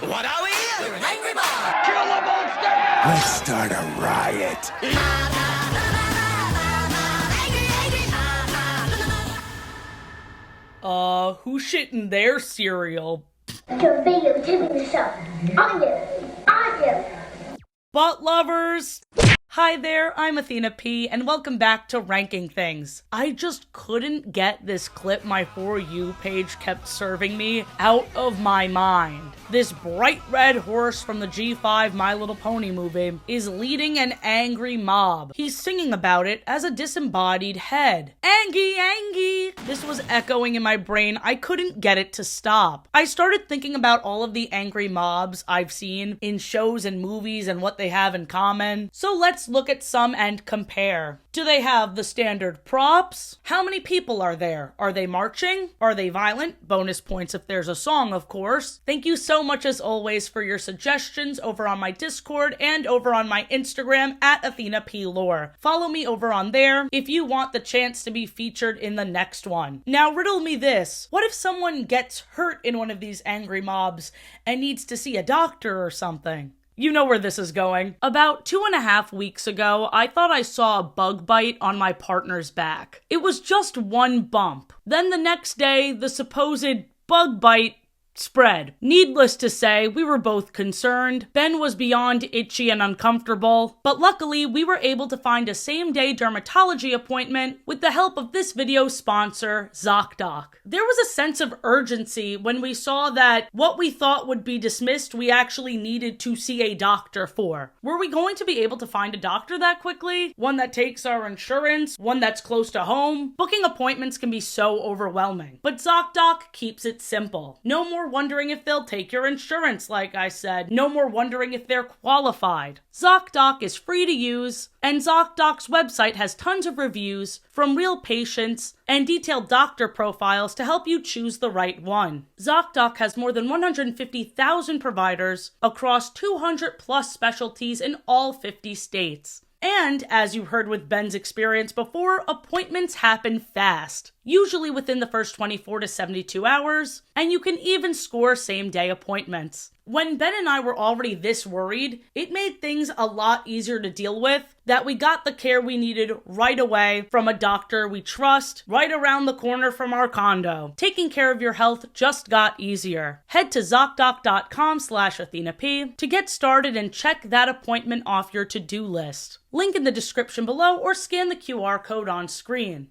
What are we? We're an angry mob! Kill the monster! Let's start a riot. Who shit in their cereal? Your video tipping the show. I do. Butt lovers! Hi there, I'm Athena P, and welcome back to Ranking Things. I just couldn't get this clip my For You page kept serving me out of my mind. This bright red horse from the G5 My Little Pony movie is leading an angry mob. He's singing about it as a disembodied head. Angy, angy! This was echoing in my brain. I couldn't get it to stop. I started thinking about all of the angry mobs I've seen in shows and movies and what they have in common. So let's look at some and compare. Do they have the standard props? How many people are there? Are they marching? Are they violent? Bonus points if there's a song, of course. Thank you so much as always for your suggestions over on my Discord and over on my Instagram at AthenaPLore. Follow me over on there if you want the chance to be featured in the next one. Now riddle me this. What if someone gets hurt in one of these angry mobs and needs to see a doctor or something? You know where this is going. About 2.5 weeks ago, I thought I saw a bug bite on my partner's back. It was just one bump. Then the next day, the supposed bug bite spread. Needless to say, we were both concerned. Ben was beyond itchy and uncomfortable, but luckily we were able to find a same-day dermatology appointment with the help of this video's sponsor, ZocDoc. There was a sense of urgency when we saw that what we thought would be dismissed, we actually needed to see a doctor for. Were we going to be able to find a doctor that quickly? One that takes our insurance? One that's close to home? Booking appointments can be so overwhelming, but ZocDoc keeps it simple. No more wondering if they'll take your insurance, like I said. No more wondering if they're qualified. ZocDoc is free to use, and ZocDoc's website has tons of reviews from real patients and detailed doctor profiles to help you choose the right one. ZocDoc has more than 150,000 providers across 200 plus specialties in all 50 states. And, as you heard with Ben's experience before, appointments happen fast, usually within the first 24 to 72 hours, and you can even score same-day appointments. When Ben and I were already this worried, it made things a lot easier to deal with, that we got the care we needed right away from a doctor we trust, right around the corner from our condo. Taking care of your health just got easier. Head to ZocDoc.com/AthenaP to get started and check that appointment off your to-do list. Link in the description below or scan the QR code on screen.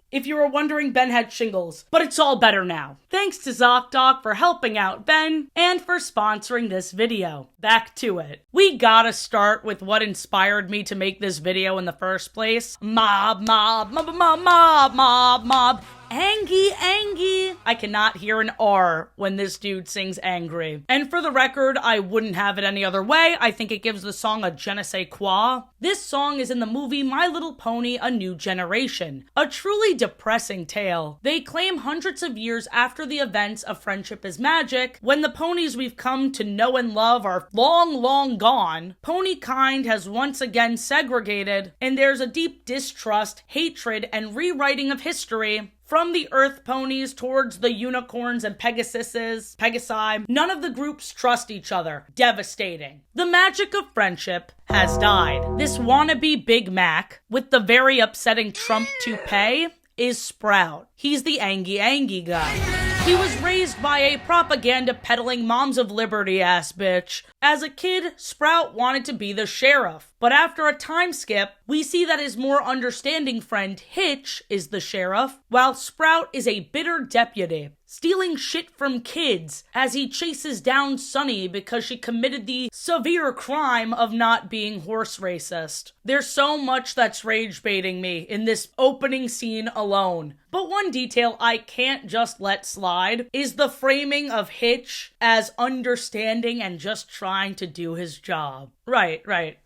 If you were wondering, Ben had shingles, but it's all better now. Thanks to ZocDoc for helping out Ben and for sponsoring this video. Back to it. We gotta start with what inspired me to make this video in the first place. Mob, mob, mob, mob, mob, mob, mob. Angy, angy. I cannot hear an R when this dude sings angry. And for the record, I wouldn't have it any other way. I think it gives the song a je ne sais quoi. This song is in the movie My Little Pony: A New Generation, a truly depressing tale. They claim hundreds of years after the events of Friendship is Magic, when the ponies we've come to know and love are long, long gone, pony kind has once again segregated, and there's a deep distrust, hatred, and rewriting of history. From the Earth ponies towards the unicorns and Pegasi, none of the groups trust each other. Devastating. The magic of friendship has died. This wannabe Big Mac, with the very upsetting Trump toupee, is Sprout. He's the angy, angy guy. He was raised by a propaganda-peddling Moms of Liberty ass bitch. As a kid, Sprout wanted to be the sheriff. But after a time skip, we see that his more understanding friend Hitch is the sheriff, while Sprout is a bitter deputy, stealing shit from kids as he chases down Sunny because she committed the severe crime of not being horse racist. There's so much that's rage baiting me in this opening scene alone. But one detail I can't just let slide is the framing of Hitch as understanding and just trying to do his job. Right.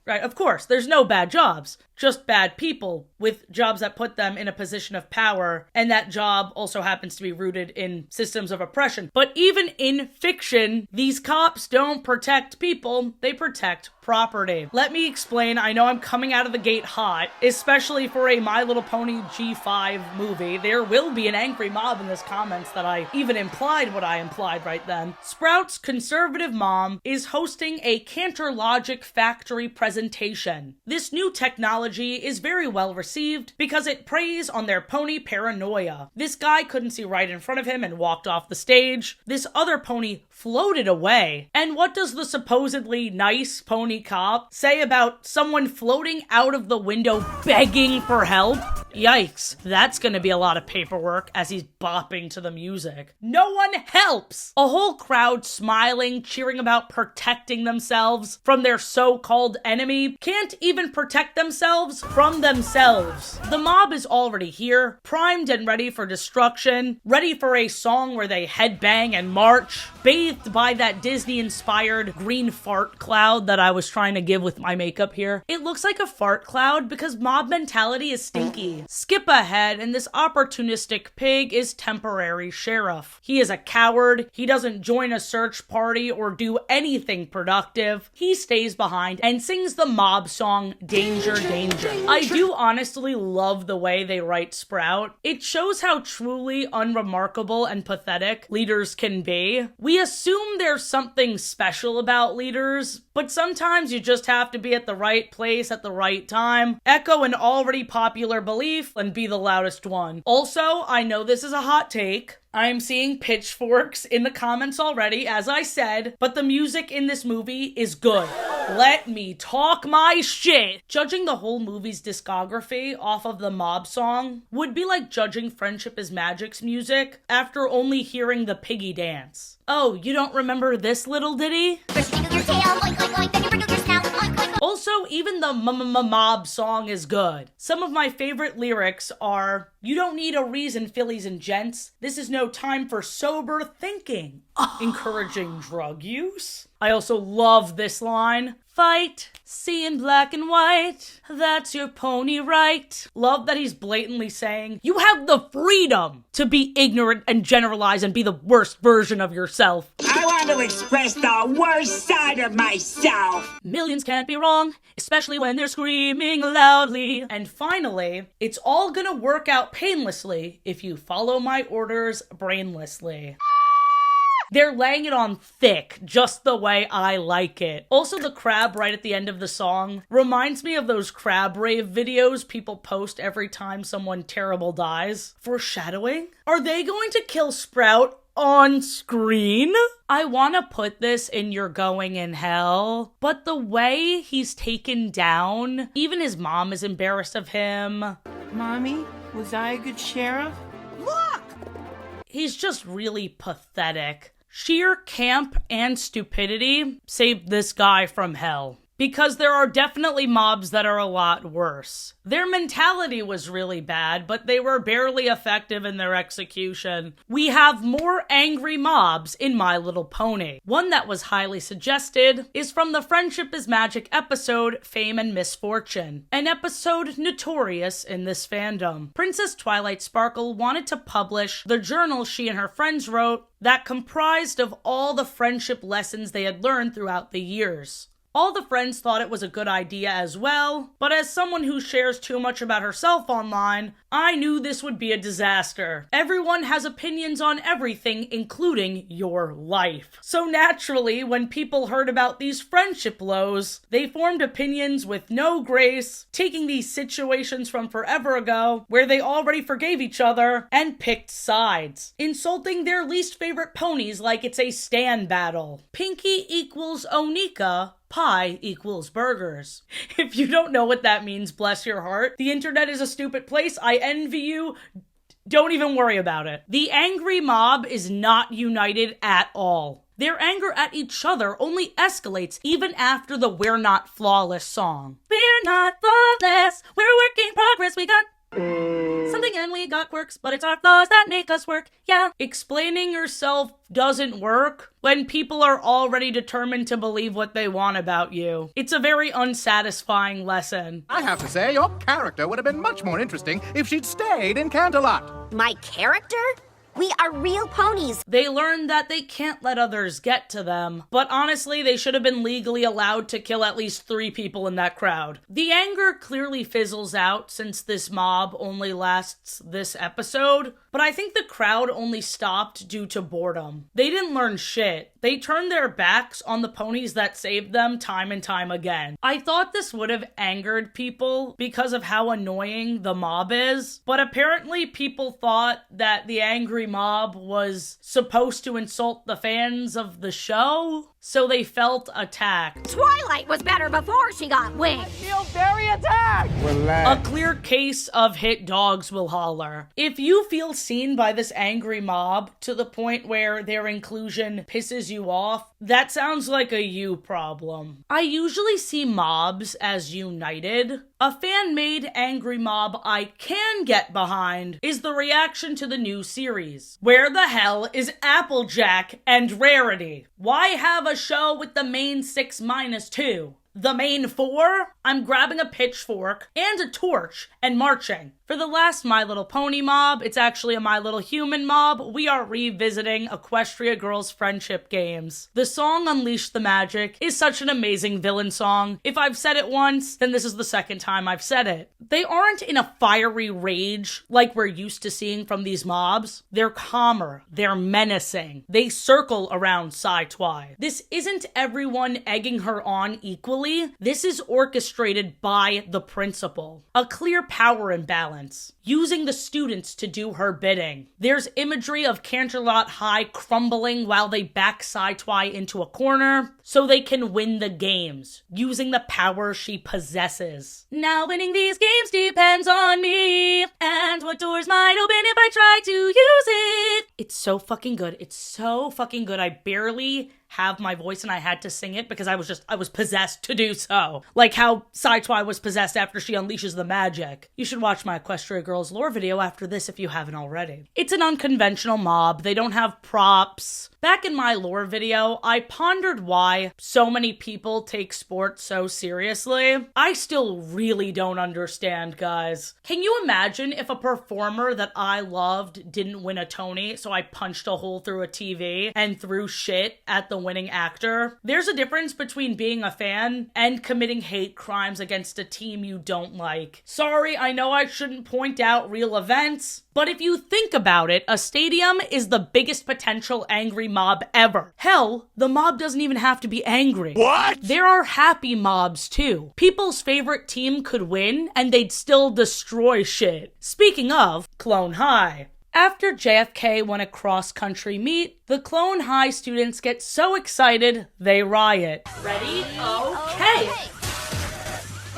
Of course, there's no bad jobs. just bad people with jobs that put them in a position of power, and that job also happens to be rooted in systems of oppression. But even in fiction, these cops don't protect people, they protect property. Let me explain. I know I'm coming out of the gate hot, especially for a My Little Pony G5 movie. There will be an angry mob in this comments that I even implied what I implied right then. Sprout's conservative mom is hosting a Cantor Logic factory presentation. This new technology is very well received because it preys on their pony paranoia. This guy couldn't see right in front of him and walked off the stage. This other pony floated away. And what does the supposedly nice pony cop say about someone floating out of the window begging for help? Yikes, that's gonna be a lot of paperwork as he's bopping to the music. No one helps! A whole crowd smiling, cheering about protecting themselves from their so-called enemy can't even protect themselves from themselves. The mob is already here, primed and ready for destruction, ready for a song where they headbang and march, bathed by that Disney-inspired green fart cloud that I was trying to give with my makeup here. It looks like a fart cloud because mob mentality is stinky. Skip ahead, and this opportunistic pig is temporary sheriff. He is a coward, he doesn't join a search party or do anything productive. He stays behind and sings the mob song, Danger, Danger. I do honestly love the way they write Sprout. It shows how truly unremarkable and pathetic leaders can be. We assume there's something special about leaders, but sometimes you just have to be at the right place at the right time, echo an already popular belief, and be the loudest one. Also, I know this is a hot take. I am seeing pitchforks in the comments already, as I said, but the music in this movie is good. Let me talk my shit. Judging the whole movie's discography off of the mob song would be like judging Friendship is Magic's music after only hearing the piggy dance. Oh, you don't remember this little ditty? Also, even the mob song is good. Some of my favorite lyrics are, "You don't need a reason, fillies and gents. This is no time for sober thinking." Encouraging drug use. I also love this line. "Fight, see in black and white, that's your pony right." Love that he's blatantly saying, you have the freedom to be ignorant and generalize and be the worst version of yourself. I want to express the worst side of myself. Millions can't be wrong, especially when they're screaming loudly. And finally, it's all gonna work out painlessly if you follow my orders brainlessly. They're laying it on thick, just the way I like it. Also, the crab right at the end of the song reminds me of those crab rave videos people post every time someone terrible dies. Foreshadowing? Are they going to kill Sprout on screen? I want to put this in You're Going in Hell, but the way he's taken down, even his mom is embarrassed of him. Mommy, was I a good sheriff? Look! He's just really pathetic. Sheer camp and stupidity saved this guy from hell. Because there are definitely mobs that are a lot worse. Their mentality was really bad, but they were barely effective in their execution. We have more angry mobs in My Little Pony. One that was highly suggested is from the Friendship is Magic episode, Fame and Misfortune. An episode notorious in this fandom. Princess Twilight Sparkle wanted to publish the journal she and her friends wrote that comprised of all the friendship lessons they had learned throughout the years. All the friends thought it was a good idea as well, but as someone who shares too much about herself online, I knew this would be a disaster. Everyone has opinions on everything, including your life. So naturally, when people heard about these friendship lows, they formed opinions with no grace, taking these situations from forever ago, where they already forgave each other, and picked sides, insulting their least favorite ponies like it's a stand battle. Pinky equals Onika, pie equals burgers. If you don't know what that means, bless your heart. The internet is a stupid place. I envy you. Don't even worry about it. The angry mob is not united at all. Their anger at each other only escalates even after the We're Not Flawless song. We're not flawless, we're a work in progress, we got Something and we got quirks, but it's our flaws that make us work, yeah. Explaining yourself doesn't work when people are already determined to believe what they want about you. It's a very unsatisfying lesson. I have to say, your character would have been much more interesting if she'd stayed in Canterlot. My character? We are real ponies. They learned that they can't let others get to them, but honestly, they should have been legally allowed to kill at least 3 people in that crowd. The anger clearly fizzles out since this mob only lasts this episode, but I think the crowd only stopped due to boredom. They didn't learn shit. They turned their backs on the ponies that saved them time and time again. I thought this would have angered people because of how annoying the mob is, but apparently people thought that the angry mob was supposed to insult the fans of the show, so they felt attacked. Twilight was better before she got wings. I feel very attacked! A clear case of hit dogs will holler. If you feel seen by this angry mob to the point where their inclusion pisses you off, that sounds like a you problem. I usually see mobs as united. A fan-made angry mob I can get behind is the reaction to the new series. Where the hell is Applejack and Rarity? Why have a show with the main 6 minus 2? The main 4? I'm grabbing a pitchfork and a torch and marching. For the last My Little Pony mob, it's actually a My Little Human mob, we are revisiting Equestria Girls Friendship Games. The song Unleash the Magic is such an amazing villain song. If I've said it once, then this is the second time I've said it. They aren't in a fiery rage like we're used to seeing from these mobs. They're calmer. They're menacing. They circle around Sai-Twy. This isn't everyone egging her on equally. This is orchestrated by the principal. A clear power imbalance. Using the students to do her bidding. There's imagery of Canterlot High crumbling while they back Sai-Twy into a corner so they can win the games, using the power she possesses. Now winning these games depends on me, and what doors might open if I try to use it. It's so fucking good. It's so fucking good. I barely have my voice and I had to sing it because I was possessed to do so. Like how Sai-Twy was possessed after she unleashes the magic. You should watch my Equestria Girls lore video after this if you haven't already. It's an unconventional mob. They don't have props. Back in my lore video, I pondered why so many people take sports so seriously. I still really don't understand, guys. Can you imagine if a performer that I loved didn't win a Tony, so I punched a hole through a TV and threw shit at the winning actor? There's a difference between being a fan and committing hate crimes against a team you don't like. Sorry, I know I shouldn't point out real events, but if you think about it, a stadium is the biggest potential angry mob ever. Hell, the mob doesn't even have to be angry. What? There are happy mobs too. People's favorite team could win and they'd still destroy shit. Speaking of, Clone High. After JFK won a cross-country meet, the Clone High students get so excited, they riot. Ready? Okay.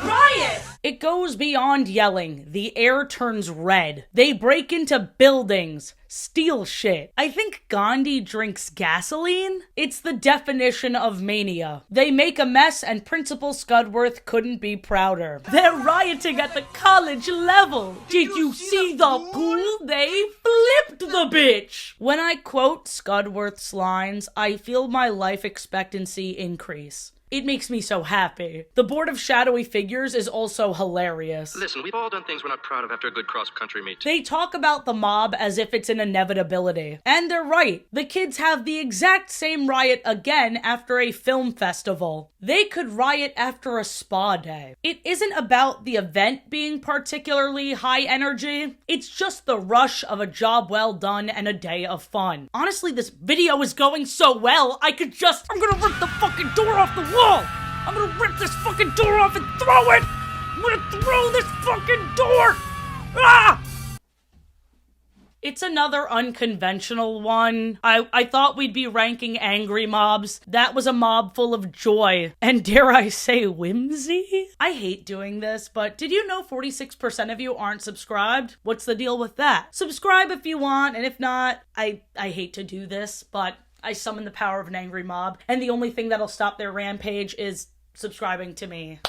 Riot! It goes beyond yelling. The air turns red. They break into buildings, steal shit. I think Gandhi drinks gasoline? It's the definition of mania. They make a mess and Principal Scudworth couldn't be prouder. They're rioting at the college level. Did you see the pool? They flipped the bitch. When I quote Scudworth's lines, I feel my life expectancy increase. It makes me so happy. The board of shadowy figures is also hilarious. Listen, we've all done things we're not proud of after a good cross-country meet. They talk about the mob as if it's an inevitability. And they're right. The kids have the exact same riot again after a film festival. They could riot after a spa day. It isn't about the event being particularly high energy. It's just the rush of a job well done and a day of fun. Honestly, this video is going so well, I'm gonna rip the fucking door off the wall! I'm gonna rip this fucking door off and throw it! I'm gonna throw this fucking door! Ah! It's another unconventional one. I thought we'd be ranking angry mobs. That was a mob full of joy. And dare I say whimsy? I hate doing this, but did you know 46% of you aren't subscribed? What's the deal with that? Subscribe if you want, and if not, I hate to do this, but I summon the power of an angry mob, and the only thing that'll stop their rampage is subscribing to me.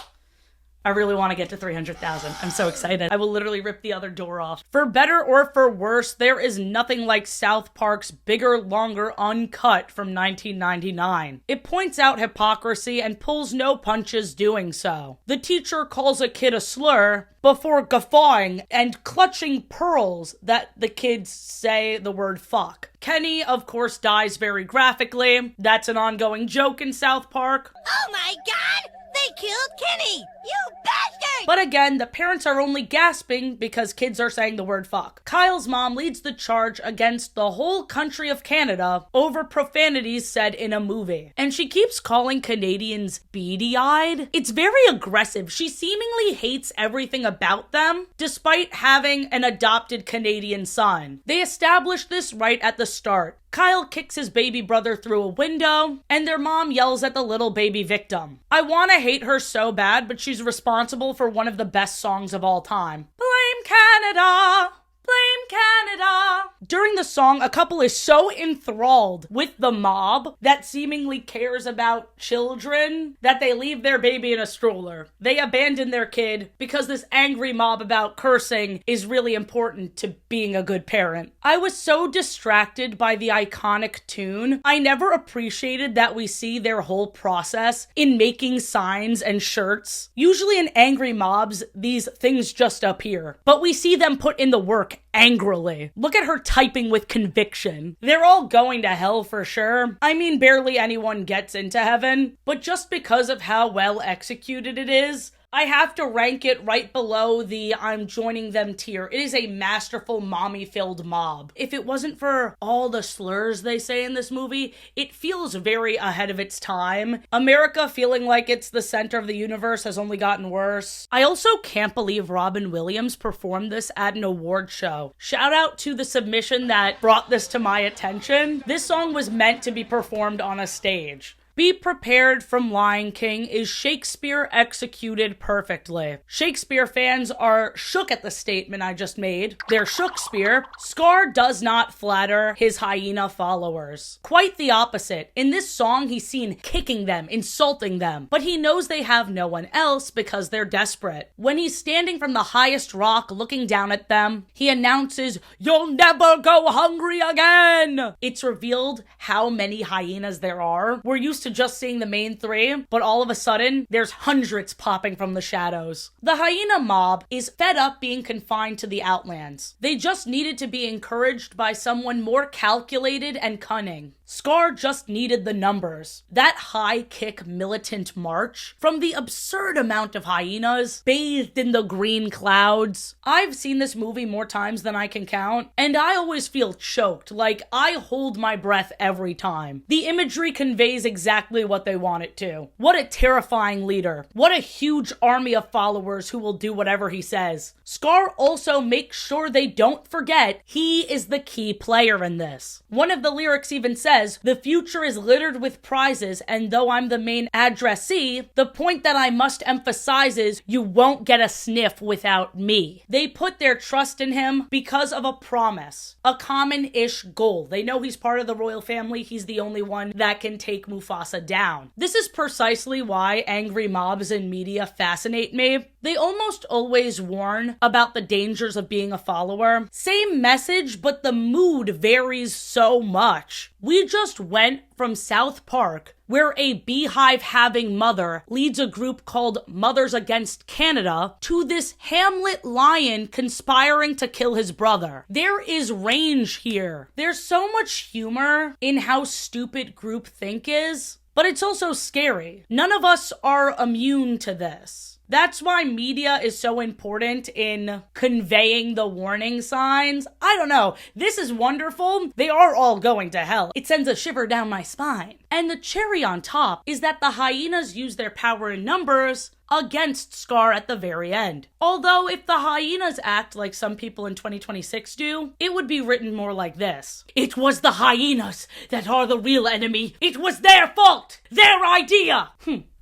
I really want to get to 300,000. I'm so excited. I will literally rip the other door off. For better or for worse, there is nothing like South Park's Bigger, Longer, Uncut from 1999. It points out hypocrisy and pulls no punches doing so. The teacher calls a kid a slur before guffawing and clutching pearls that the kids say the word fuck. Kenny, of course, dies very graphically. That's an ongoing joke in South Park. Oh my god! They killed Kenny! You bastard! But again, the parents are only gasping because kids are saying the word fuck. Kyle's mom leads the charge against the whole country of Canada over profanities said in a movie. And she keeps calling Canadians beady-eyed. It's very aggressive. She seemingly hates everything about them, despite having an adopted Canadian son. They established this right at the start. Kyle kicks his baby brother through a window, and their mom yells at the little baby victim. I want to hate her so bad, but she's responsible for one of the best songs of all time. Blame Canada! Blame Canada! During the song, a couple is so enthralled with the mob that seemingly cares about children that they leave their baby in a stroller. They abandon their kid because this angry mob about cursing is really important to being a good parent. I was so distracted by the iconic tune, I never appreciated that we see their whole process in making signs and shirts. Usually in Angry Mobs, these things just appear, but we see them put in the work angrily. Look at her typing with conviction. They're all going to hell for sure. I mean, barely anyone gets into heaven, but just because of how well executed it is, I have to rank it right below the I'm joining them tier. It is a masterful, mommy-filled mob. If it wasn't for all the slurs they say in this movie, it feels very ahead of its time. America feeling like it's the center of the universe has only gotten worse. I also can't believe Robin Williams performed this at an award show. Shout out to the submission that brought this to my attention. This song was meant to be performed on a stage. Be Prepared from Lion King is Shakespeare executed perfectly. Shakespeare fans are shook at the statement I just made. They're Shakespeare. Scar does not flatter his hyena followers. Quite the opposite. In this song, he's seen kicking them, insulting them, but he knows they have no one else because they're desperate. When he's standing from the highest rock looking down at them, he announces, "You'll never go hungry again!" It's revealed how many hyenas there are. We're used to just seeing the main three, but all of a sudden, there's hundreds popping from the shadows. The hyena mob is fed up being confined to the Outlands. They just needed to be encouraged by someone more calculated and cunning. Scar just needed the numbers. That high-kick militant march from the absurd amount of hyenas bathed in the green clouds. I've seen this movie more times than I can count, and I always feel choked, like I hold my breath every time. The imagery conveys exactly what they want it to. What a terrifying leader. What a huge army of followers who will do whatever he says. Scar also makes sure they don't forget he is the key player in this. One of the lyrics even says, "The future is littered with prizes, and though I'm the main addressee, the point that I must emphasize is you won't get a sniff without me." They put their trust in him because of a promise, a common-ish goal. They know he's part of the royal family. He's the only one that can take Mufasa down. This is precisely why angry mobs in media fascinate me. They almost always warn about the dangers of being a follower. Same message, but the mood varies so much. We just went from South Park, where a beehive-having mother leads a group called Mothers Against Canada, to this Hamlet lion conspiring to kill his brother. There is range here. There's so much humor in how stupid groupthink is, but it's also scary. None of us are immune to this. That's why media is so important in conveying the warning signs. I don't know. This is wonderful. They are all going to hell. It sends a shiver down my spine. And the cherry on top is that the hyenas use their power in numbers against Scar at the very end. Although if the hyenas act like some people in 2026 do, it would be written more like this. It was the hyenas that are the real enemy. It was their fault. Their idea.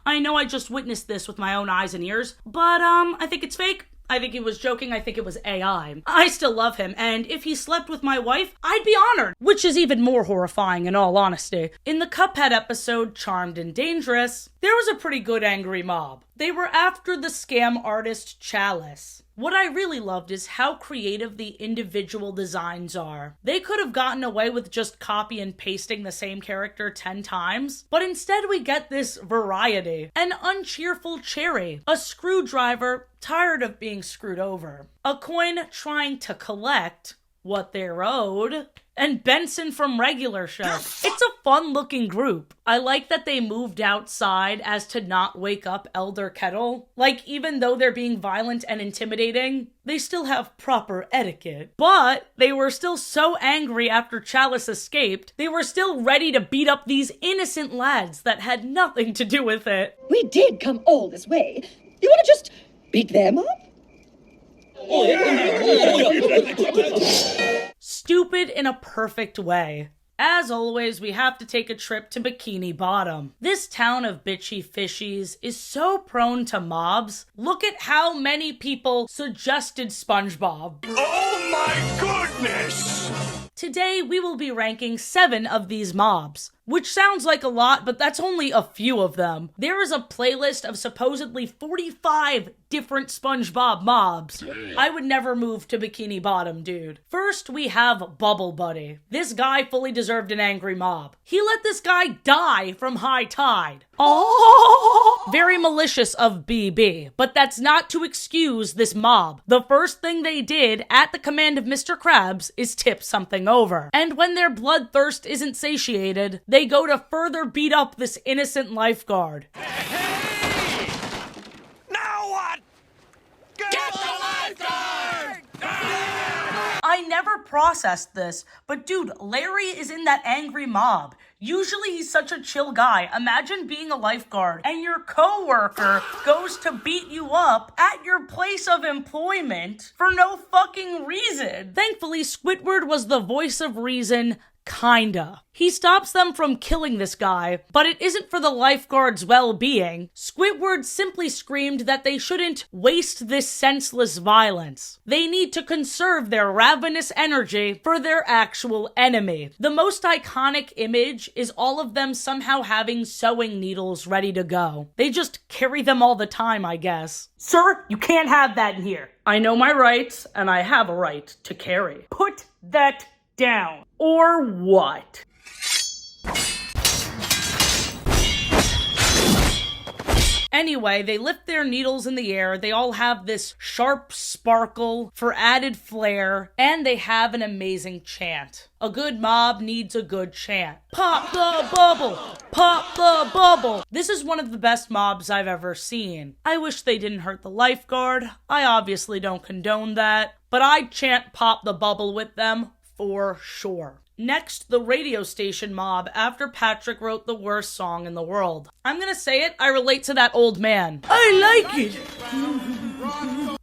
I know I just witnessed this with my own eyes and ears, but I think it's fake. I think he was joking. I think it was AI. I still love him, and if he slept with my wife, I'd be honored, which is even more horrifying in all honesty. In the Cuphead episode, Charmed and Dangerous, there was a pretty good angry mob. They were after the scam artist Chalice. What I really loved is how creative the individual designs are. They could have gotten away with just copy and pasting the same character 10 times, but instead we get this variety. An uncheerful Cherry, a screwdriver tired of being screwed over, a coin trying to collect what they're owed, and Benson from Regular Show. It's a fun-looking group. I like that they moved outside as to not wake up Elder Kettle. Like, even though they're being violent and intimidating, they still have proper etiquette. But they were still so angry after Chalice escaped, they were still ready to beat up these innocent lads that had nothing to do with it. We did come all this way. You want to just beat them up? Stupid in a perfect way. As always, we have to take a trip to Bikini Bottom. This town of bitchy fishies is so prone to mobs. Look at how many people suggested SpongeBob. Oh my goodness! Today, we will be ranking 7 of these mobs, which sounds like a lot, but that's only a few of them. There is a playlist of supposedly 45 different SpongeBob mobs. I would never move to Bikini Bottom, dude. First, we have Bubble Buddy. This guy fully deserved an angry mob. He let this guy die from high tide. Oh! Very malicious of BB, but that's not to excuse this mob. The first thing they did at the command of Mr. Krabs is tip something over. And when their bloodthirst isn't satiated, they go to further beat up this innocent lifeguard. Hey! Now what? Get the lifeguard! I never processed this, but dude, Larry is in that angry mob. Usually he's such a chill guy. Imagine being a lifeguard and your coworker goes to beat you up at your place of employment for no fucking reason. Thankfully, Squidward was the voice of reason. Kinda. He stops them from killing this guy, but it isn't for the lifeguard's well-being. Squidward simply screamed that they shouldn't waste this senseless violence. They need to conserve their ravenous energy for their actual enemy. The most iconic image is all of them somehow having sewing needles ready to go. They just carry them all the time, I guess. Sir, you can't have that in here. I know my rights, and I have a right to carry. Put that down. Or what? Anyway, they lift their needles in the air, they all have this sharp sparkle for added flair, and they have an amazing chant. A good mob needs a good chant. Pop the bubble! Pop the bubble! This is one of the best mobs I've ever seen. I wish they didn't hurt the lifeguard. I obviously don't condone that, but I'd chant pop the bubble with them for sure. Next, the radio station mob after Patrick wrote the worst song in the world. I'm gonna say it, I relate to that old man. I like it!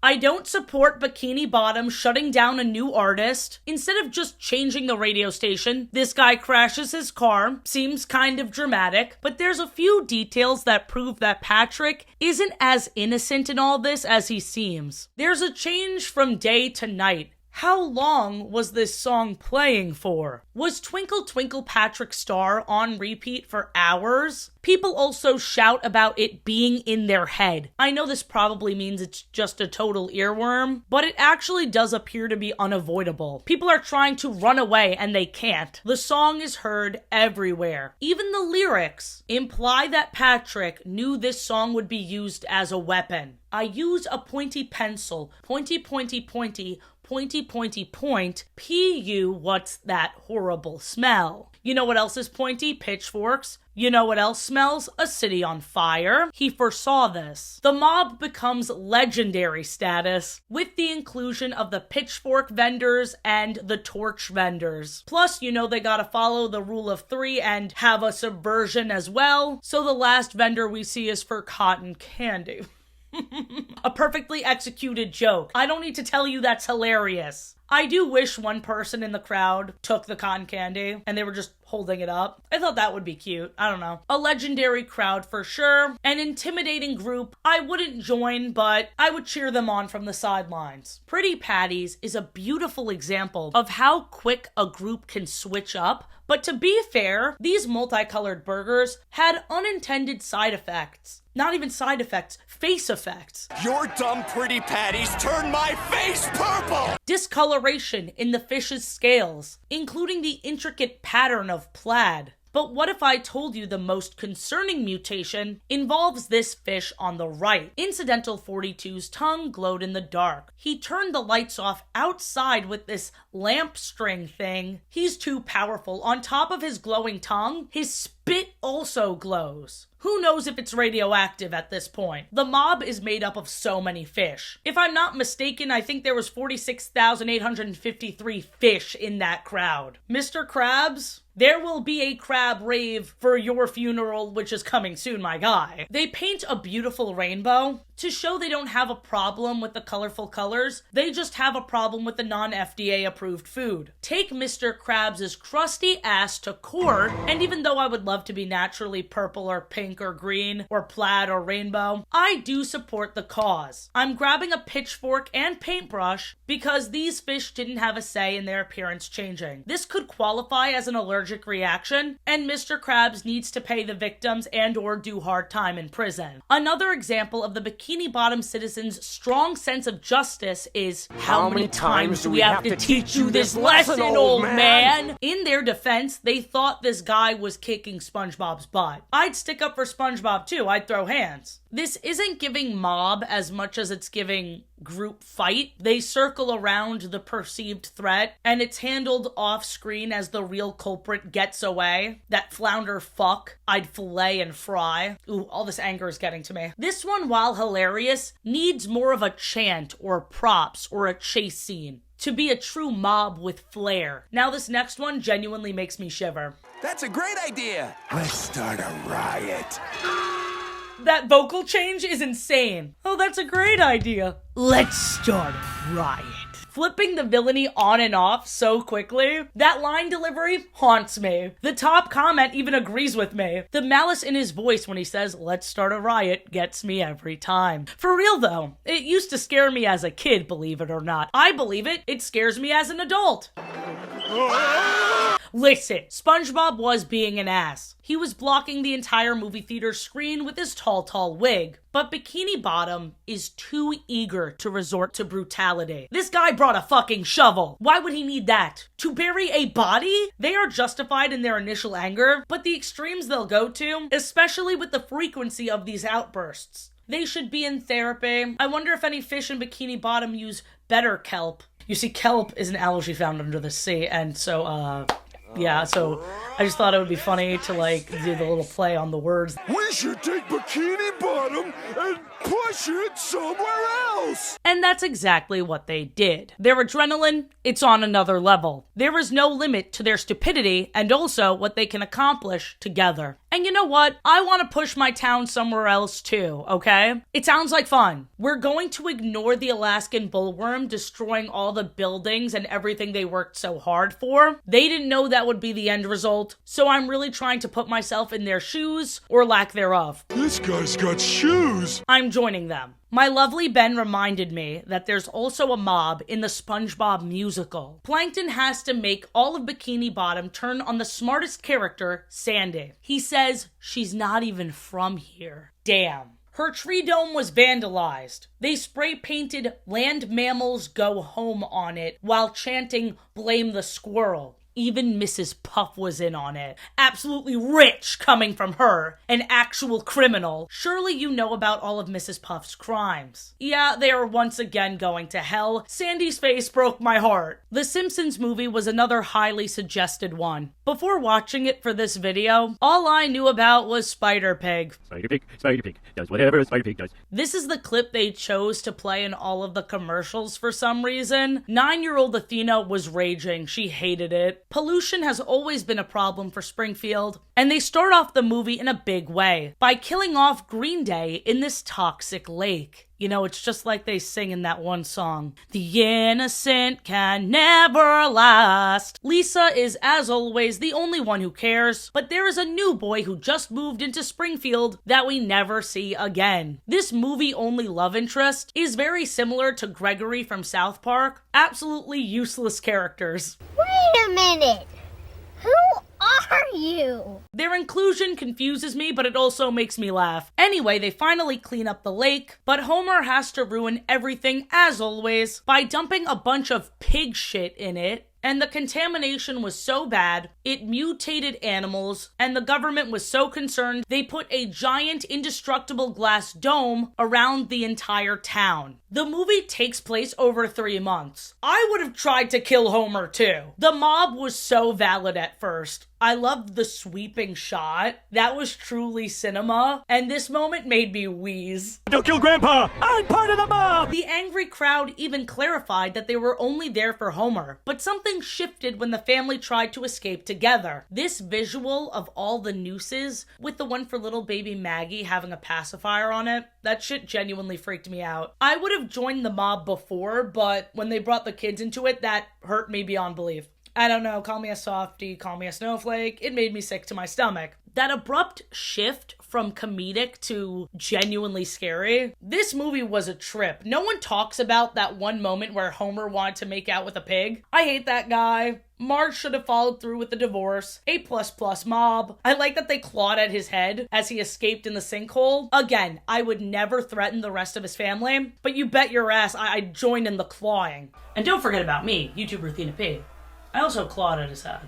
I don't support Bikini Bottom shutting down a new artist. Instead of just changing the radio station, this guy crashes his car. Seems kind of dramatic, but there's a few details that prove that Patrick isn't as innocent in all this as he seems. There's a change from day to night. How long was this song playing for? Was Twinkle Twinkle Patrick's Star on repeat for hours? People also shout about it being in their head. I know this probably means it's just a total earworm, but it actually does appear to be unavoidable. People are trying to run away and they can't. The song is heard everywhere. Even the lyrics imply that Patrick knew this song would be used as a weapon. I use a pointy pencil, pointy, pointy, pointy, pointy, pointy, point, P.U. what's that horrible smell? You know what else is pointy? Pitchforks. You know what else smells? A city on fire. He foresaw this. The mob becomes legendary status with the inclusion of the pitchfork vendors and the torch vendors. Plus, you know they gotta follow the rule of 3 and have a subversion as well, so the last vendor we see is for cotton candy. A perfectly executed joke. I don't need to tell you that's hilarious. I do wish one person in the crowd took the cotton candy and they were just holding it up. I thought that would be cute. I don't know. A legendary crowd for sure. An intimidating group I wouldn't join, but I would cheer them on from the sidelines. Pretty Patties is a beautiful example of how quick a group can switch up. But to be fair, these multicolored burgers had unintended side effects. Not even side effects, face effects. Your dumb pretty patties turned my face purple! Discoloration in the fish's scales, including the intricate pattern of plaid. But what if I told you the most concerning mutation involves this fish on the right? Incidental 42's tongue glowed in the dark. He turned the lights off outside with this lamp string thing. He's too powerful. On top of his glowing tongue, his spit also glows. Who knows if it's radioactive at this point? The mob is made up of so many fish. If I'm not mistaken, I think there was 46,853 fish in that crowd. Mr. Krabs? There will be a crab rave for your funeral, which is coming soon, my guy. They paint a beautiful rainbow to show they don't have a problem with the colorful colors. They just have a problem with the non-FDA approved food. Take Mr. Krabs' crusty ass to court, and even though I would love to be naturally purple or pink or green or plaid or rainbow, I do support the cause. I'm grabbing a pitchfork and paintbrush because these fish didn't have a say in their appearance changing. This could qualify as an allergic reaction, and Mr. Krabs needs to pay the victims and or do hard time in prison. Another example of the Bikini Bottom citizens' strong sense of justice is, how many times do we have to teach you this lesson, old man? In their defense, they thought this guy was kicking SpongeBob's butt. I'd stick up for SpongeBob too, I'd throw hands. This isn't giving mob as much as it's giving group fight. They circle around the perceived threat, and it's handled off screen as the real culprit gets away. That flounder fuck I'd fillet and fry. Ooh, all this anger is getting to me. This one, while hilarious, needs more of a chant or props or a chase scene to be a true mob with flair. Now this next one genuinely makes me shiver. That's a great idea! Let's start a riot. That vocal change is insane. Oh, that's a great idea. Let's start a riot. Flipping the villainy on and off so quickly, that line delivery haunts me. The top comment even agrees with me. The malice in his voice when he says, let's start a riot, gets me every time. For real though, it used to scare me as a kid, believe it or not. I believe it, it scares me as an adult. Listen, SpongeBob was being an ass. He was blocking the entire movie theater screen with his tall wig. But Bikini Bottom is too eager to resort to brutality. This guy brought a fucking shovel. Why would he need that? To bury a body? They are justified in their initial anger, but the extremes they'll go to, especially with the frequency of these outbursts. They should be in therapy. I wonder if any fish in Bikini Bottom use better kelp. You see, kelp is an algae found under the sea, and so, yeah, so I just thought it would be funny to, like, do the little play on the words. We should take Bikini Bottom and push it somewhere else! And that's exactly what they did. Their adrenaline, it's on another level. There is no limit to their stupidity and also what they can accomplish together. And you know what? I want to push my town somewhere else too, okay? It sounds like fun. We're going to ignore the Alaskan bullworm destroying all the buildings and everything they worked so hard for. They didn't know that would be the end result, so I'm really trying to put myself in their shoes, or lack thereof. This guy's got shoes! I'm joining them. My lovely Ben reminded me that there's also a mob in the SpongeBob musical. Plankton has to make all of Bikini Bottom turn on the smartest character, Sandy. He says she's not even from here. Damn. Her tree dome was vandalized. They spray painted "Land Mammals Go Home" on it while chanting "Blame the Squirrel." Even Mrs. Puff was in on it. Absolutely rich coming from her, an actual criminal. Surely you know about all of Mrs. Puff's crimes. Yeah, they are once again going to hell. Sandy's face broke my heart. The Simpsons movie was another highly suggested one. Before watching it for this video, all I knew about was Spider Pig. Spider Pig, does whatever a Spider Pig does. This is the clip they chose to play in all of the commercials for some reason. 9-year-old Athena was raging. She hated it. Pollution has always been a problem for Springfield, and they start off the movie in a big way by killing off Green Day in this toxic lake. You know, it's just like they sing in that one song. The innocent can never last. Lisa is, as always, the only one who cares, but there is a new boy who just moved into Springfield that we never see again. This movie-only love interest is very similar to Gregory from South Park. Absolutely useless characters. Wait a minute. Who are you? Their inclusion confuses me, but it also makes me laugh. Anyway, they finally clean up the lake, but Homer has to ruin everything, as always, by dumping a bunch of pig shit in it. And the contamination was so bad, it mutated animals, and the government was so concerned, they put a giant indestructible glass dome around the entire town. The movie takes place over 3 months. I would have tried to kill Homer too. The mob was so valid at first. I loved the sweeping shot. That was truly cinema, and this moment made me wheeze. Don't kill Grandpa! I'm part of the mob! The angry crowd even clarified that they were only there for Homer, but something shifted when the family tried to escape together. This visual of all the nooses, with the one for little baby Maggie having a pacifier on it, that shit genuinely freaked me out. I would have joined the mob before, but when they brought the kids into it, that hurt me beyond belief. I don't know, call me a softie, call me a snowflake, it made me sick to my stomach. That abrupt shift from comedic to genuinely scary, this movie was a trip. No one talks about that one moment where Homer wanted to make out with a pig. I hate that guy. Marge should have followed through with the divorce. A++ mob. I like that they clawed at his head as he escaped in the sinkhole. Again, I would never threaten the rest of his family, but you bet your ass I'd join in the clawing. And don't forget about me, YouTuber Athena P. I also clawed at his head.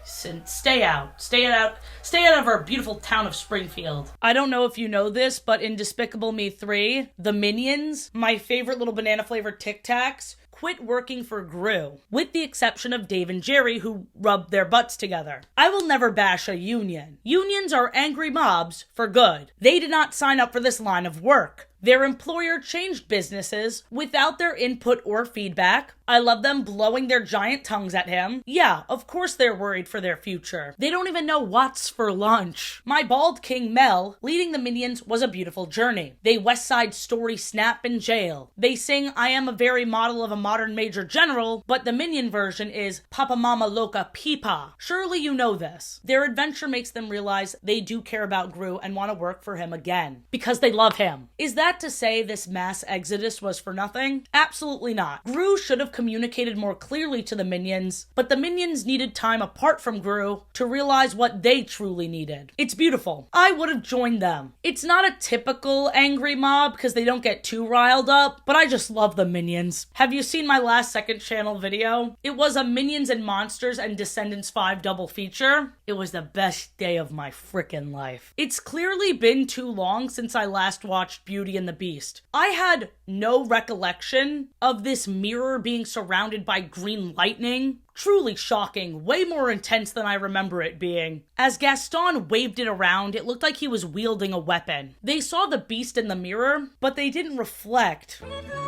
Stay out of our beautiful town of Springfield. I don't know if you know this, but in Despicable Me 3, the Minions, my favorite little banana flavored Tic Tacs, quit working for Gru, with the exception of Dave and Jerry, who rubbed their butts together. I will never bash a union. Unions are angry mobs for good. They did not sign up for this line of work. Their employer changed businesses without their input or feedback. I love them blowing their giant tongues at him. Yeah, of course they're worried for their future. They don't even know what's for lunch. My bald king Mel, leading the Minions, was a beautiful journey. They West Side Story snap in jail. They sing I Am a Very Model of a Modern Major General, but the Minion version is Papa Mama Loca Peepa. Surely you know this. Their adventure makes them realize they do care about Gru and want to work for him again. Because they love him. Is that to say this mass exodus was for nothing? Absolutely not. Gru should have communicated more clearly to the Minions, but the Minions needed time apart from Gru to realize what they truly needed. It's beautiful. I would have joined them. It's not a typical angry mob because they don't get too riled up, but I just love the Minions. Have you seen my last second channel video? It was a Minions and Monsters and Descendants 5 double feature. It was the best day of my frickin' life. It's clearly been too long since I last watched Beauty and the Beast. I had no recollection of this mirror being surrounded by green lightning. Truly shocking, way more intense than I remember it being. As Gaston waved it around, it looked like he was wielding a weapon. They saw the Beast in the mirror, but they didn't reflect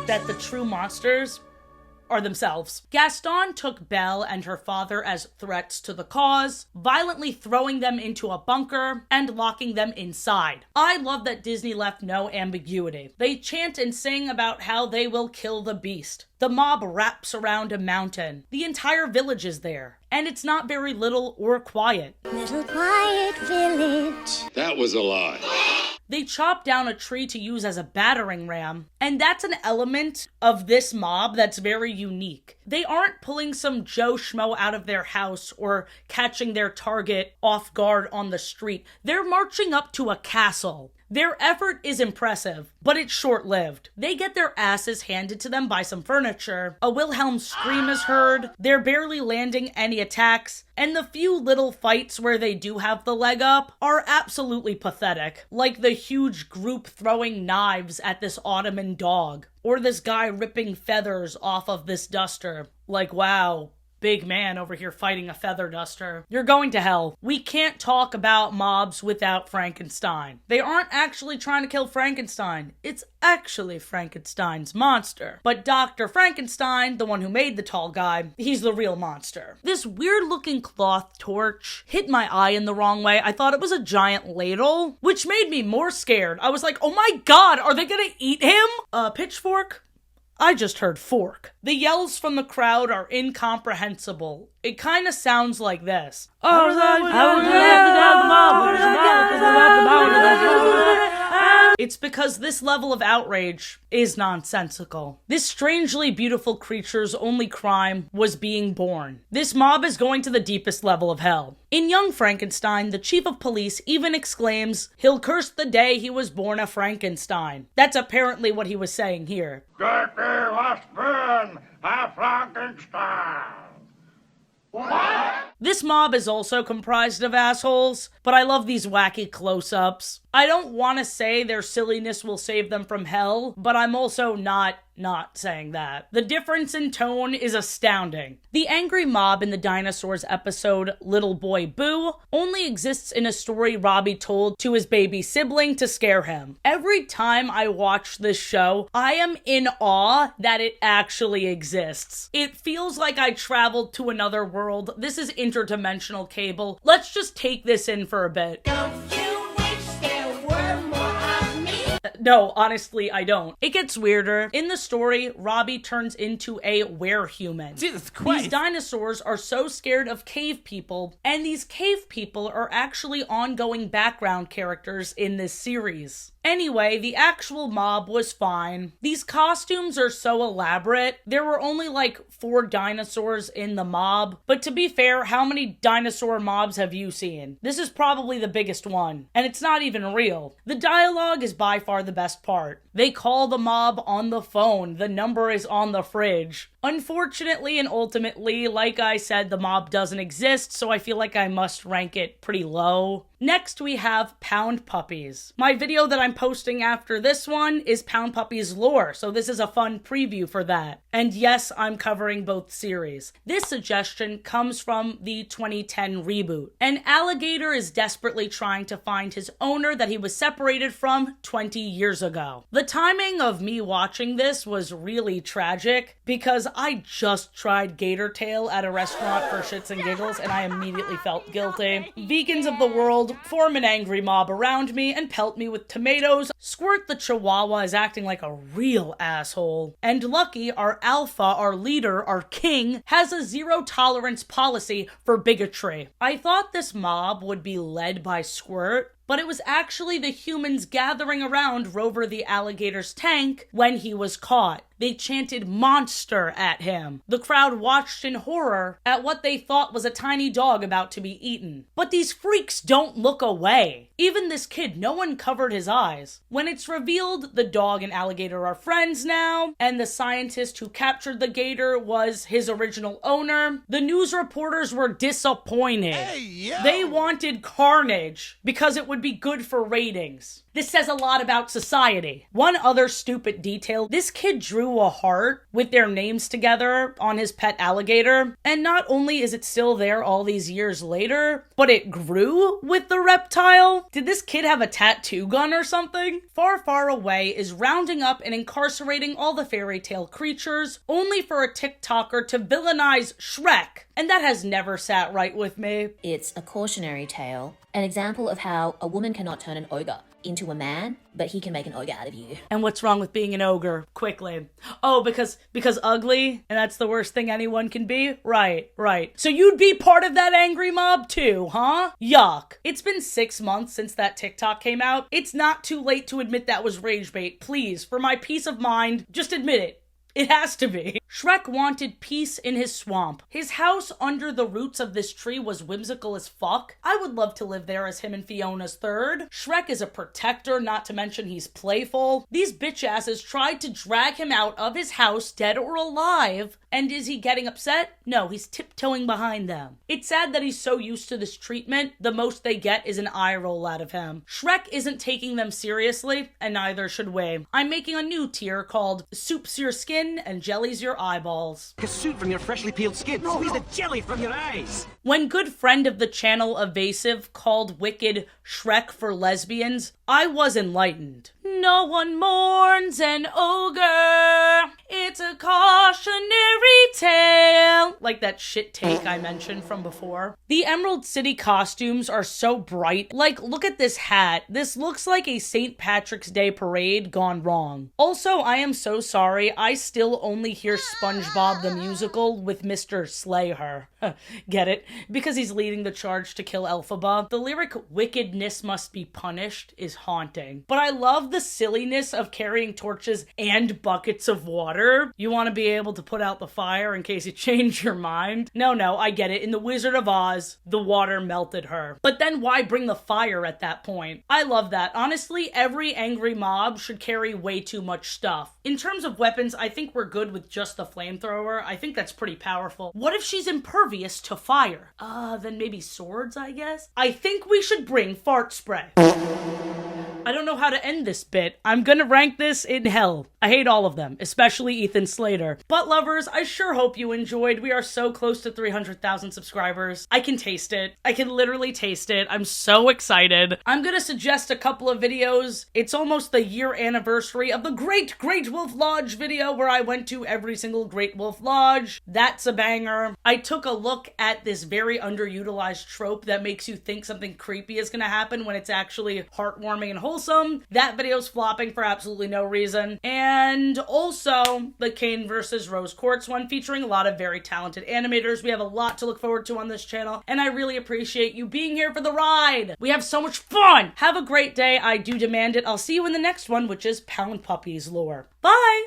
that the true monsters are themselves. Gaston took Belle and her father as threats to the cause, violently throwing them into a bunker and locking them inside. I love that Disney left no ambiguity. They chant and sing about how they will kill the Beast. The mob wraps around a mountain. The entire village is there. And it's not very little or quiet. Little quiet village. That was a lie. They chop down a tree to use as a battering ram, and that's an element of this mob that's very unique. They aren't pulling some Joe Schmo out of their house or catching their target off guard on the street. They're marching up to a castle. Their effort is impressive, but it's short-lived. They get their asses handed to them by some furniture, a Wilhelm scream is heard, they're barely landing any attacks, and the few little fights where they do have the leg up are absolutely pathetic, like the huge group throwing knives at this Ottoman dog, or this guy ripping feathers off of this duster. Like, wow, big man over here fighting a feather duster. You're going to hell. We can't talk about mobs without Frankenstein. They aren't actually trying to kill Frankenstein. It's actually Frankenstein's monster. But Dr. Frankenstein, the one who made the tall guy, he's the real monster. This weird looking cloth torch hit my eye in the wrong way. I thought it was a giant ladle, which made me more scared. I was like, oh my god, are they gonna eat him? Pitchfork? I just heard fork. The yells from the crowd are incomprehensible. It kind of sounds like this. It's because this level of outrage is nonsensical. This strangely beautiful creature's only crime was being born. This mob is going to the deepest level of hell. In Young Frankenstein, the chief of police even exclaims, "He'll curse the day he was born a Frankenstein." That's apparently what he was saying here. That day was born a Frankenstein. What? This mob is also comprised of assholes, but I love these wacky close-ups. I don't want to say their silliness will save them from hell, but I'm also not saying that. The difference in tone is astounding. The angry mob in the dinosaurs episode Little Boy Boo only exists in a story Robbie told to his baby sibling to scare him. Every time I watch this show, I am in awe that it actually exists. It feels like I traveled to another world. This is interdimensional cable. Let's just take this in for a bit. No, honestly, I don't. It gets weirder. In the story, Robbie turns into a were-human. Jesus Christ. These dinosaurs are so scared of cave people, and these cave people are actually ongoing background characters in this series. Anyway, the actual mob was fine. These costumes are so elaborate. There were only like 4 dinosaurs in the mob. But to be fair, how many dinosaur mobs have you seen? This is probably the biggest one. And it's not even real. The dialogue is by far the best part. They call the mob on the phone. The number is on the fridge. Unfortunately and ultimately, like I said, the mob doesn't exist, so I feel like I must rank it pretty low. Next, we have Pound Puppies. My video that I'm posting after this one is Pound Puppies lore, so this is a fun preview for that. And yes, I'm covering both series. This suggestion comes from the 2010 reboot. An alligator is desperately trying to find his owner that he was separated from 20 years ago. The timing of me watching this was really tragic because I just tried gator tail at a restaurant for shits and giggles and I immediately felt guilty. Vegans of the world form an angry mob around me and pelt me with tomatoes. Squirt the Chihuahua is acting like a real asshole. And Lucky, our alpha, our leader, our king, has a zero tolerance policy for bigotry. I thought this mob would be led by Squirt, but it was actually the humans gathering around Rover the alligator's tank when he was caught. They chanted monster at him. The crowd watched in horror at what they thought was a tiny dog about to be eaten. But these freaks don't look away. Even this kid, no one covered his eyes. When it's revealed the dog and alligator are friends now, and the scientist who captured the gator was his original owner, the news reporters were disappointed. They wanted carnage because it would be good for ratings. This says a lot about society. One other stupid detail, this kid drew a heart with their names together on his pet alligator, and not only is it still there all these years later, but it grew with the reptile. Did this kid have a tattoo gun or something? Far, Far Away is rounding up and incarcerating all the fairy tale creatures, only for a TikToker to villainize Shrek, and that has never sat right with me. It's a cautionary tale, an example of how a woman cannot turn an ogre into a man, but he can make an ogre out of you. And what's wrong with being an ogre? Quickly. Oh, because ugly? And that's the worst thing anyone can be? Right. So you'd be part of that angry mob too, huh? Yuck. It's been 6 months since that TikTok came out. It's not too late to admit that was rage bait. Please, for my peace of mind, just admit it. It has to be. Shrek wanted peace in his swamp. His house under the roots of this tree was whimsical as fuck. I would love to live there as him and Fiona's third. Shrek is a protector, not to mention he's playful. These bitch asses tried to drag him out of his house, dead or alive. And is he getting upset? No, he's tiptoeing behind them. It's sad that he's so used to this treatment, the most they get is an eye roll out of him. Shrek isn't taking them seriously, and neither should we. I'm making a new tier called Soups Your Skin and Jellies Your eyeballs. A suit from your freshly peeled skin. Squeeze the jelly from your eyes. When good friend of the channel Evasive called Wicked Shrek for lesbians, I was enlightened. No one mourns an ogre. It's a cautionary tale. Like that shit take I mentioned from before. The Emerald City costumes are so bright. Like, look at this hat. This looks like a St. Patrick's Day parade gone wrong. Also, I am so sorry. I still only hear SpongeBob the musical with Mr. Slay Her. Get it? Because he's leading the charge to kill Elphaba. The lyric "wickedness must be punished" is haunting. But I love the silliness of carrying torches and buckets of water. You want to be able to put out the fire in case you change your mind? No, I get it. In The Wizard of Oz, the water melted her. But then why bring the fire at that point? I love that. Honestly, every angry mob should carry way too much stuff. In terms of weapons, I think we're good with just the flamethrower. I think that's pretty powerful. What if she's impervious to fire? Then maybe swords, I guess? I think we should bring fart spray. I don't know how to end this bit. I'm gonna rank this in hell. I hate all of them, especially Ethan Slater. But lovers, I sure hope you enjoyed. We are so close to 300,000 subscribers. I can taste it. I can literally taste it. I'm so excited. I'm gonna suggest a couple of videos. It's almost the year anniversary of the Great Wolf Lodge video where I went to every single Great Wolf Lodge. That's a banger. I took a look at this very underutilized trope that makes you think something creepy is gonna happen when it's actually heartwarming and wholesome. That video's flopping for absolutely no reason. And also the Kane versus Rose Quartz one featuring a lot of very talented animators. We have a lot to look forward to on this channel, and I really appreciate you being here for the ride. We have so much fun. Have a great day. I do demand it. I'll see you in the next one, which is Pound Puppies lore. Bye!